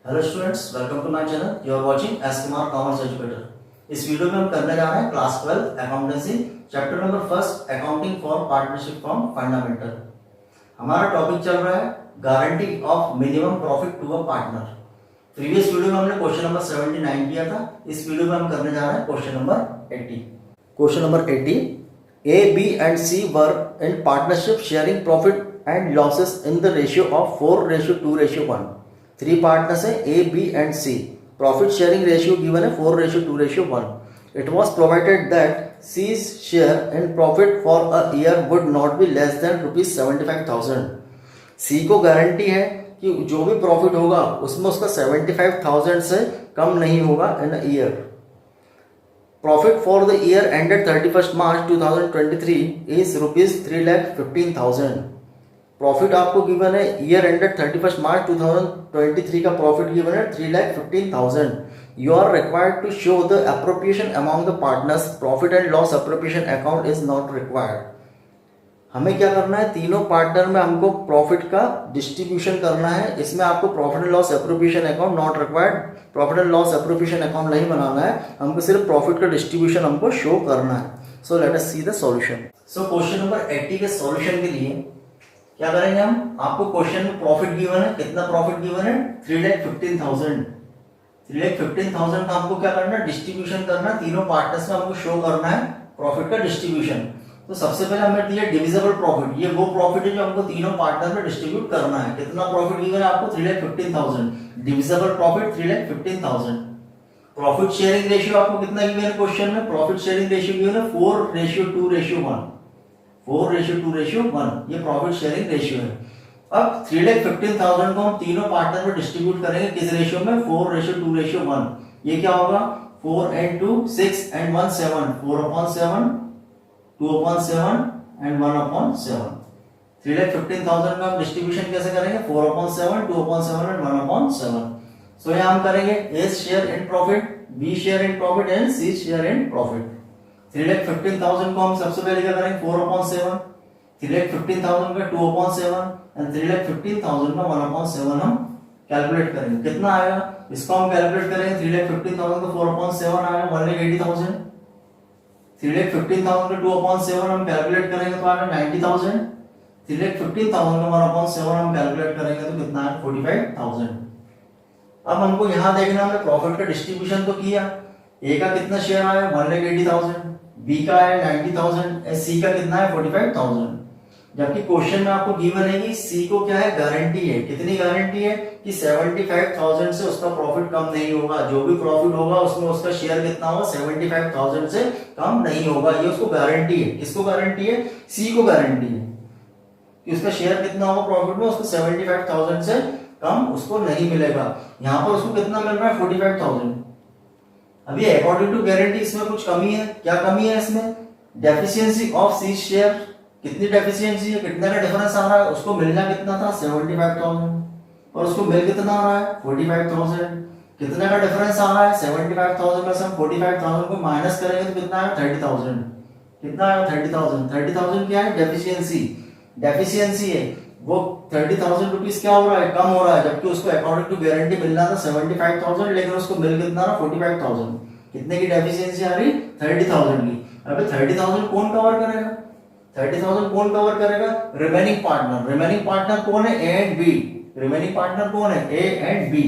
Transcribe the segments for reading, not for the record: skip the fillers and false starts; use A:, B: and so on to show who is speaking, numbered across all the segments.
A: Hello students, welcome to my channel. You are watching S Kumar commerce educator. इस video में हम करने जा रहे हैं class 12 accountancy chapter number first accounting for partnership form fundamental. हमारा टॉपिक चल रहा है guarantee of minimum profit to a partner. Previous video में हमने क्वेश्चन नंबर 79 किया था। इस वीडियो में हम करने जा रहे हैं question number 80। Question number 80, A B and C were in partnership sharing profit and losses in the ratio of 4:2:1। Three partners है A B and C. Profit sharing ratio given है 4:2:1। It was provided that C's share in profit for a year would not be less than ₹75,000। C को guarantee है कि जो भी profit होगा उसमें उसका 75,000 से कम नहीं होगा in year. Profit for the year ended 31 March 2023 is ₹3,15,000। Profit आपको गिवन है ईयर एंडेड 31 मार्च 2023 का प्रॉफिट गिवन है 3,15,000। You are required to show the appropriation among the partners. Profit and loss appropriation account is not required. हमें क्या करना है, तीनों partner में हमको प्रॉफिट का डिस्ट्रीब्यूशन करना है। इसमें आपको profit and loss appropriation account not required, profit and loss appropriation account नहीं बनाना है, हमको सिर्फ प्रॉफिट का डिस्ट्रीब्यूशन हमको शो करना है। So let us see the solution. So question number 80 के सॉल्यूशन के लिए क्या करेंगे हम, आपको क्वेश्चन में प्रॉफिट गिवन है, कितना प्रॉफिट गिवन है 3,15,000। 3,15,000 का हमको क्या करना है, डिस्ट्रीब्यूशन करना है। तीनों पार्टनर्स में हमको शो करना है प्रॉफिट का डिस्ट्रीब्यूशन। तो सबसे पहले हमें दिया डिविजिबल प्रॉफिट। ये वो प्रॉफिट है जो हमको तीनों पार्टनर में डिस्ट्रीब्यूट करना है। कितना प्रॉफिट गिवन है आपको 3,15,000। Divisible profit 3,15,000। Profit sharing ratio आपको कितना गिवन है क्वेश्चन में, प्रॉफिट शेयरिंग रेशियो गिवन है 4:2:1। 4:2:1 ये प्रॉफिट शेयरिंग रेशियो है। अब 3,15,000 को हम तीनों पार्टनर में डिस्ट्रीब्यूट करेंगे किस रेशियो में, 4:2:1। ये क्या होगा 4 and 2 6 and 1 7, 4/7, 2/7 and 1/7। 3,15,000 का हम डिस्ट्रीब्यूशन कैसे करेंगे, 4/7, 2/7 and 1/7। सो यहाँ हम करेंगे A share in profit, B share in profit and C share in profit. 3,15,000 को हम सबसे पहले क्या करेंगे 4/7, 3,15,000 का 2/7 एंड 3,15,000 का 1/7 हम कैलकुलेट करेंगे। कितना आएगा, इसको हम कैलकुलेट करेंगे। 3,15,000 का 4/7 आएगा 1,80,000। 3,15,000 का 2/7 हम कैलकुलेट करेंगे तो आएगा 90,000। 3,15,000 का 1/7 हम कैलकुलेट करेंगे तो कितना आएगा 45,000। अब हमको यहाँ देखना, हमने प्रॉफिट का डिस्ट्रीब्यूशन तो किया। ए का कितना शेयर आया 1,80,000, बी का है 90,000, सी का कितना है 45,000। जबकि क्वेश्चन में आपको गिवन है कि सी को क्या है, गारंटी है। कितनी गारंटी है कि 75,000 से उसका प्रॉफिट कम नहीं होगा। जो भी प्रॉफिट होगा उसमें उसका शेयर कितना होगा 75,000 से कम नहीं होगा। ये उसको गारंटी है। किसको गारंटी है, सी को गारंटी है कि उसका शेयर कितना होगा प्रॉफिट में, उसको 75,000 से कम उसको नहीं मिलेगा। यहाँ पर उसको कितना मिल रहा है 45,000। अभी अकॉर्डिंग टू गारंटी इसमें कुछ कमी है। क्या कमी है इसमें, डेफिशिएंसी ऑफ सी शेयर। कितनी डेफिशिएंसी है, कितने का डिफरेंस आ रहा है, उसको मिलना कितना था 75,000 और उसको मिल कितना आ रहा है 45,000। कितने का डिफरेंस आ रहा है 75,000 में से हम 45,000 को माइनस करेंगे तो कितना आएगा 30,000। कितना आएगा 30,000। 30,000 क्या है, डेफिशिएंसी। डेफिशिएंसी है वो 30,000 रुपीज क्या हो रहा है, कम हो रहा है। जबकि उसको अकॉर्डिंग टू गारंटी मिलना था 75,000, लेकिन उसको मिल कितना रहा 45,000। कितने की डेफिशिएंसी आ रही 30,000 की। अबे 30,000 कौन कवर करेगा, 30,000 कौन कवर करेगा, रिमेनिंग पार्टनर। रिमेनिंग पार्टनर कौन है, A and B. Remaining partner कौन है, ए एंड बी।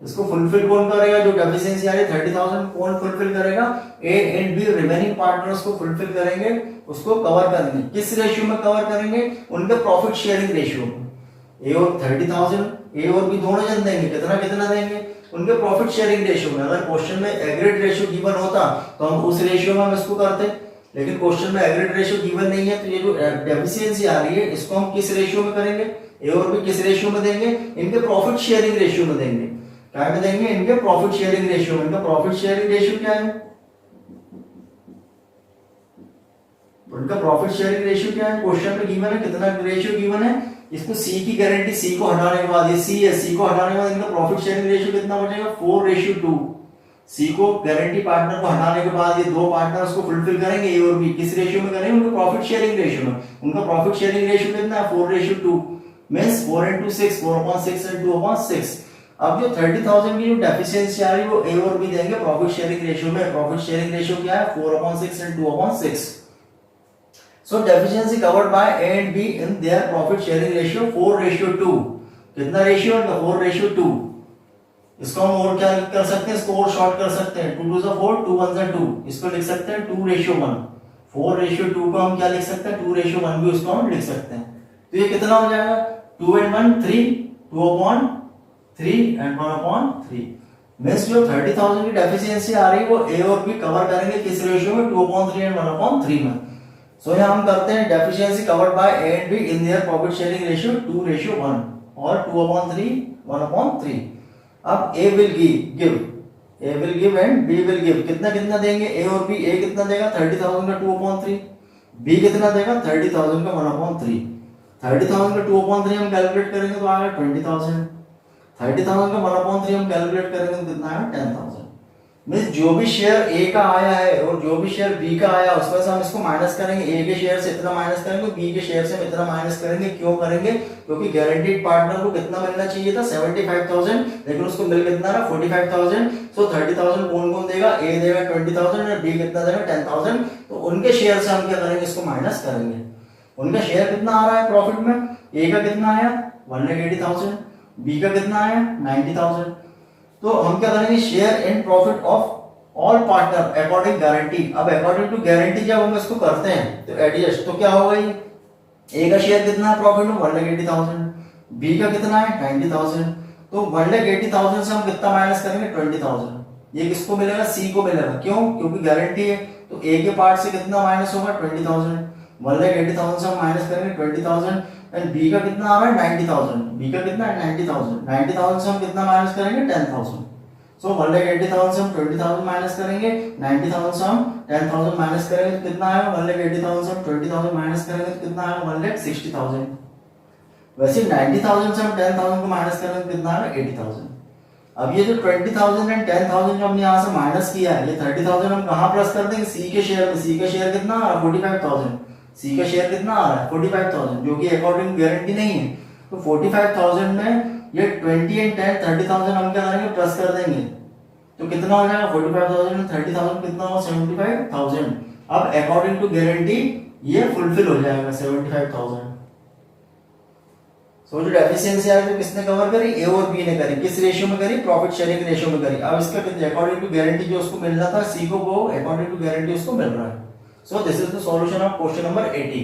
A: इसको फुलफिल कौन करेगा, जो डेफिशिएंसी आ रही है 30,000 कौन फुलफिल करेगा, A and B. Remaining partners को फुलफिल करेंगे, उसको कवर करेंगे। किस रेशियो में कवर करेंगे, उनके प्रॉफिट शेयरिंग रेशियो में। ए और 30,000 ए और बी दोनों जन देंगे, कितना कितना देंगे, उनके प्रॉफिट शेयरिंग रेशियो में। अगर क्वेश्चन में एग्रीड रेशियो गिवन होता तो हम उस रेशियो में हम इसको करते, लेकिन क्वेश्चन में एग्रीड रेशियो गिवन नहीं है। तो ये जो डेफिशिएंसी आ रही है इसको हम किस रेशियो में करेंगे, ए और बी किस रेशियो में देंगे, इनके प्रॉफिट शेयरिंग रेशियो में देंगे। क्या में देंगे, इनके प्रॉफिट शेयरिंग रेशियो में। इनका प्रॉफिट शेयरिंग रेशियो क्या है, उनका प्रॉफिट शेयरिंग रेशियो क्या है, क्वेश्चन में गिवन है। कितना रेशियो गिवन है, इसको सी की गारंटी, सी को हटाने के बाद, ये सी है, सी को हटाने के बाद इनका प्रॉफिट शेयरिंग रेशियो कितना बचेगा 4:2। सी को गारंटी पार्टनर को हटाने के बाद ये दो पार्टनर्स को फुलफिल करेंगे, ए और बी। किस रेशियो में करेंगे, उनका प्रॉफिट शेयरिंग रेशियो में। उनका प्रॉफिट शेयरिंग रेशियो कितना है 4:2 मींस 4 into 6, 4/6 and 2/6। अब जो 30,000 की जो डेफिशिएंसी आ रही है वो ए और बी देंगे प्रॉफिट शेयरिंग रेशियो में। प्रॉफिट शेयरिंग रेशियो क्या है 4/6 and 2/6। So deficiency covered by A and B in their profit sharing ratio 4:2। कितना रेशियो है 4:2। इसको हम और क्या कर सकते हैं, इसको और शॉर्ट कर सकते हैं, 2 2 4 2 1 2। इसको लिख सकते हैं 2:1। 4:2 को हम क्या लिख सकते हैं 2:1 भी उसको हम लिख सकते हैं। तो ये कितना हो जाएगा 2 and 1 3, 2/3 and 1/3। मींस जो 30,000 की डेफिशिएंसी आ रही है वो ए और बी कवर करेंगे किस रेशियो में 2/3 एंड 1/3 में। सो यहाँ हम करते हैं deficiency covered by A and B in their profit sharing ratio 2:1 और 2/3 1/3। अब A will give and B will give. कितना कितना देंगे ए और बी। ए कितना देगा 30,000 का 2/3, बी कितना देगा 30,000 का 1/3। 30,000 का 2/3 हम कैलकुलेट करेंगे तो आएगा 20,000। 30,000 का 1/3 हम कैलकुलेट करेंगे तो कितना आएगा 10,000। मींस जो भी शेयर ए का आया है और जो भी शेयर बी का आया उसमें से हम इसको माइनस करेंगे। ए के शेयर से इतना माइनस करेंगे, बी के शेयर से इतना माइनस करेंगे। क्यों करेंगे, क्योंकि गारंटीड पार्टनर को कितना मिलना चाहिए था 75,000, लेकिन उसको मिल कितना रहा 45,000। सो 30,000 कौन कौन देगा, ए देगा 20,000 और बी कितना देगा 10,000। तो उनके शेयर से हम क्या करेंगे, इसको माइनस करेंगे। उनका शेयर कितना आ रहा है प्रॉफिट में, ए का कितना आया 1,80,000, बी का कितना आया 90,000। तो हम क्या करेंगे share in profit of all partner according guarantee. अब अकॉर्डिंग टू गारंटी जब हम इसको करते हैं तो एडजस्ट तो क्या होगा, ये ए का शेयर कितना है प्रॉफिट में 1,80,000, बी का कितना है 90,000। तो 1,80,000 से हम कितना माइनस करेंगे 20,000। ये किसको मिलेगा, सी को मिलेगा। क्यों, क्योंकि गारंटी है। तो ए के पार्ट से कितना माइनस होगा 20,000। 1,80,000 से हम माइनस करेंगे 20,000 एंड बी का कितना आ रहा है 90,000। बी का कितना है 90,000। 90,000 से हम कितना माइनस करेंगे 10,000। सो 1,80,000 से हम 20,000 माइनस करेंगे, 90,000 से हम 10,000 माइनस करेंगे तो कितना आएगा 1,80,000 से हम 20,000 माइनस करेंगे तो कितना आएगा 1,60,000। वैसे 90,000 से हम 10,000 को माइनस करेंगे तो कितना आएगा 80,000। अब ये जो 20,000 एंड 10,000 जो हमने यहाँ से माइनस किया है, ये 30,000 हम कहाँ प्लस कर देंगे सी के शेयर में। सी का शेयर कितना आ रहा है 45,000। सी का शेयर कितना आ रहा है 45,000, जो कि अकॉर्डिंग गारंटी नहीं है। तो 45,000 में ये 20 एंड 10 30,000 हम क्या करेंगे प्लस कर देंगे तो कितना हो जाएगा 45,000 एंड 30,000 कितना होगा 75,000। अब अकॉर्डिंग टू गारंटी ये फुलफिल हो जाएगा 75,000। सो जो डेफिशिएंसी है जो किसने कवर करी, ए और बी ने करी। किस रेशियो में करी, प्रॉफिट शेयरिंग रेशियो में करी। अब इसका कितना अकॉर्डिंग टू गारंटी जो उसको मिल रहा था सी को, वो अकॉर्डिंग टू गारंटी उसको मिल रहा है। So this is the solution of question number 80।